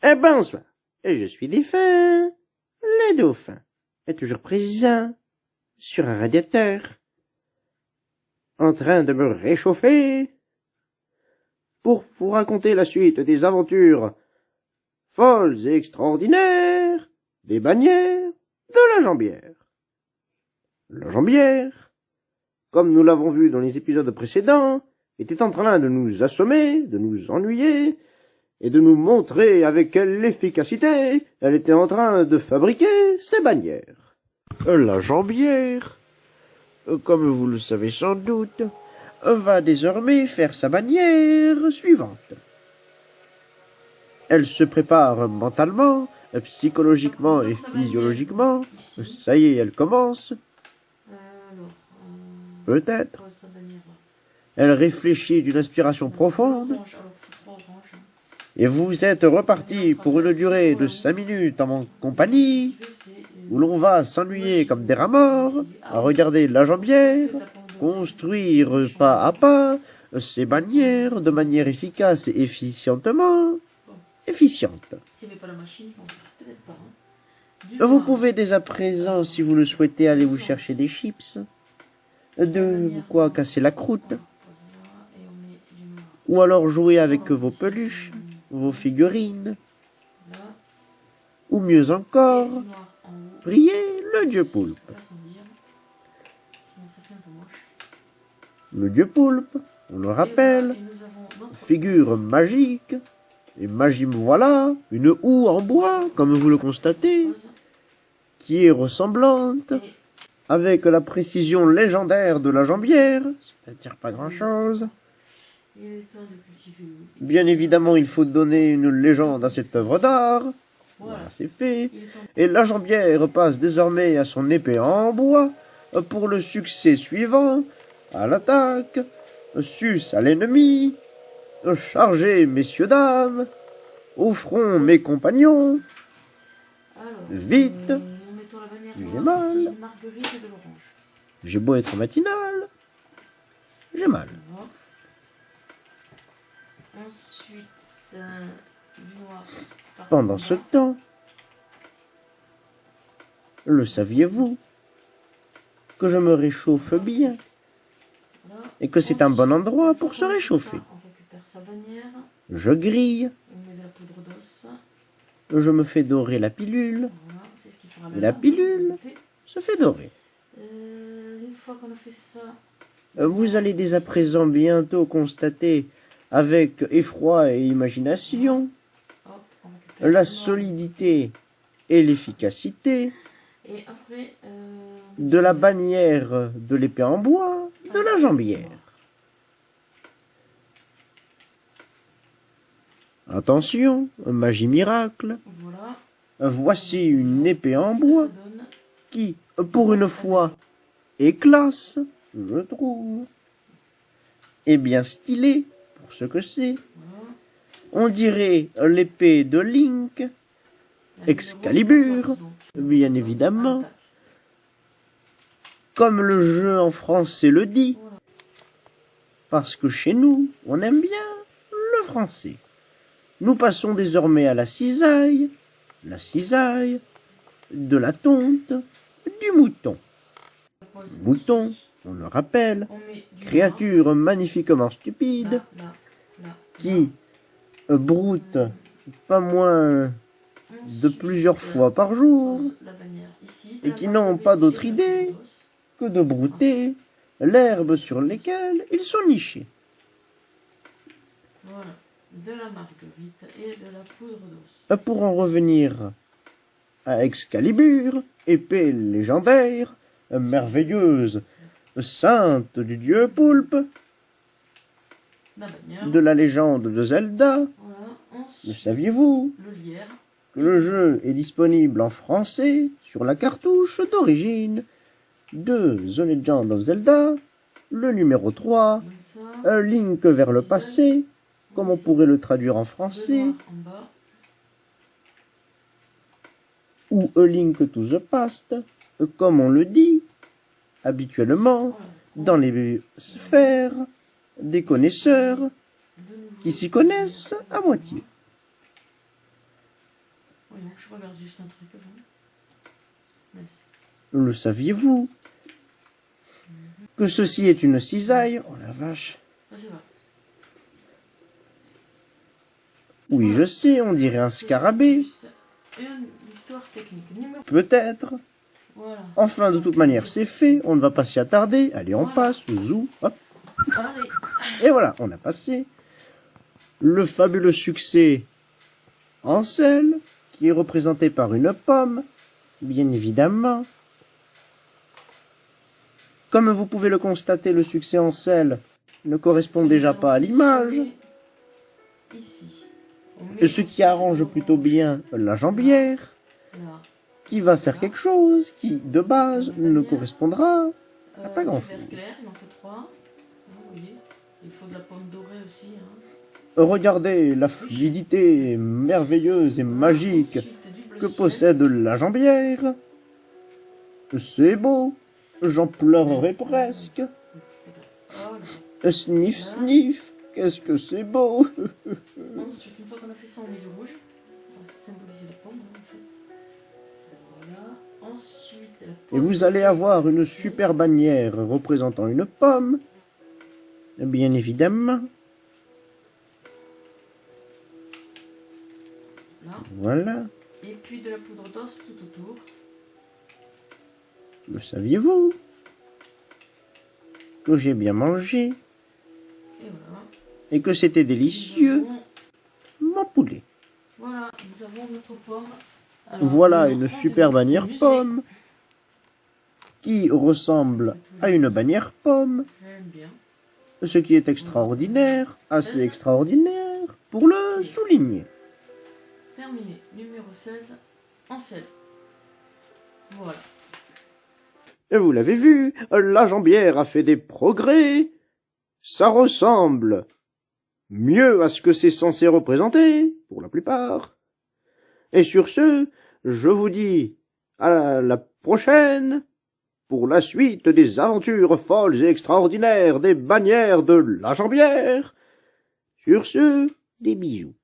Bonsoir, je suis défunt, le dauphin est toujours présent sur un radiateur, en train de me réchauffer pour vous raconter la suite des aventures folles et extraordinaires des bannières de la Jambière. La Jambière, comme nous l'avons vu dans les épisodes précédents, était en train de nous assommer, de nous ennuyer, et de nous montrer avec quelle efficacité elle était en train de fabriquer ses bannières. La Jambière, comme vous le savez sans doute, va désormais faire sa bannière suivante. Elle se prépare mentalement, psychologiquement et physiologiquement. Ça y est, elle commence. Peut-être. Elle réfléchit d'une inspiration profonde. Et vous êtes repartis pour une durée de 5 minutes en mon compagnie, où l'on va s'ennuyer comme des rats morts, à regarder la Jambière, construire pas à pas ses bannières de manière efficace et efficiente. Vous pouvez dès à présent, si vous le souhaitez, aller vous chercher des chips, de quoi casser la croûte, ou alors jouer avec vos peluches, vos figurines, ou mieux encore, prier le dieu poulpe. Le dieu poulpe, on le rappelle, figure magique, et magie me voilà, une houe en bois, comme vous le constatez, qui est ressemblante, avec la précision légendaire de la Jambière, c'est-à-dire pas grand-chose. Bien évidemment, il faut donner une légende à cette œuvre d'art. Voilà, c'est fait. Et la Jambière passe désormais à son épée en bois pour le succès suivant. À l'attaque, sus à l'ennemi, chargez, messieurs, dames, au front, mes compagnons. Vite, j'ai mal. J'ai beau être matinal, j'ai mal. Pendant ce temps, le saviez-vous que je me réchauffe bien et que c'est un bon endroit pour se réchauffer. Je grille, je me fais dorer la pilule, et la pilule se fait dorer. Vous allez dès à présent bientôt constater avec effroi et imagination la solidité et l'efficacité de la bannière de l'épée en bois de la Jambière. Attention, magie miracle, voici une épée en bois qui, pour une fois, est classe, je trouve, et bien stylée pour ce que c'est. On dirait l'épée de Link, Excalibur, bien évidemment, comme le jeu en français le dit, parce que chez nous, on aime bien le français. Nous passons désormais à la cisaille de la tonte, du mouton. Mouton, on le rappelle, créature magnifiquement stupide, qui broute pas moins de plusieurs fois par jour, et qui n'ont pas d'autre idée que de brouter l'herbe sur lesquelles ils sont nichés. Voilà, de la marguerite et de la poudre d'os. Pour en revenir à Excalibur, épée légendaire, merveilleuse, sainte du dieu poulpe, de la légende de Zelda. Voilà, Le saviez-vous que le jeu est disponible en français sur la cartouche d'origine de The Legend of Zelda, le numéro 3, un Link vers le passé, comme on pourrait le traduire en français, ou A Link to the Past, comme on le dit habituellement dans les sphères des connaisseurs qui s'y connaissent à moitié. Voyons, je regarde juste un truc avant. Merci. Le saviez-vous que ceci est une cisaille? Oh la vache. Vas-y, va. Oui, je sais, on dirait un scarabée. Juste une histoire technique. Numéro... Peut-être. Voilà. Enfin, de toute manière, c'est fait. On ne va pas s'y attarder. Allez, on Voilà. passe. Zou. Hop. Allez. Et voilà, on a passé. Le fabuleux succès Ansel, qui est représenté par une pomme, bien évidemment. Comme vous pouvez le constater, le succès Ansel ne correspond déjà pas à l'image, Ici. On ce qui arrange plutôt bien la jambière, Là. qui va faire quelque chose qui, de base, ne correspondra à pas grand-chose. Vert clair, il en faut 3. Vous voyez, il faut de la pomme dorée aussi. Hein. Regardez la fluidité merveilleuse et magique que possède la jambière. C'est beau, j'en pleurerai presque. Sniff, sniff, qu'est-ce que c'est beau. Ensuite, une fois qu'on a fait ça, on met du rouge. On va symboliser la pomme, en fait. Voilà. Ensuite, la pomme. Et vous allez avoir une super bannière représentant une pomme. Bien évidemment. Là. Voilà. Et puis de la poudre d'os tout autour. Le saviez-vous que j'ai bien mangé Et voilà. et que c'était délicieux, mon poulet. Voilà, nous avons notre pomme. Alors, Voilà nous une entrons super dans bannière le musée. pomme qui ressemble à une bannière pomme, J'aime bien. ce qui est extraordinaire, assez extraordinaire, pour le souligner. Terminé. Numéro 16, Ansel. Voilà. Et vous l'avez vu, la jambière a fait des progrès. Ça ressemble mieux à ce que c'est censé représenter, pour la plupart. Et sur ce, je vous dis à la prochaine pour la suite des aventures folles et extraordinaires des bannières de la jambière. Sur ce, des bisous.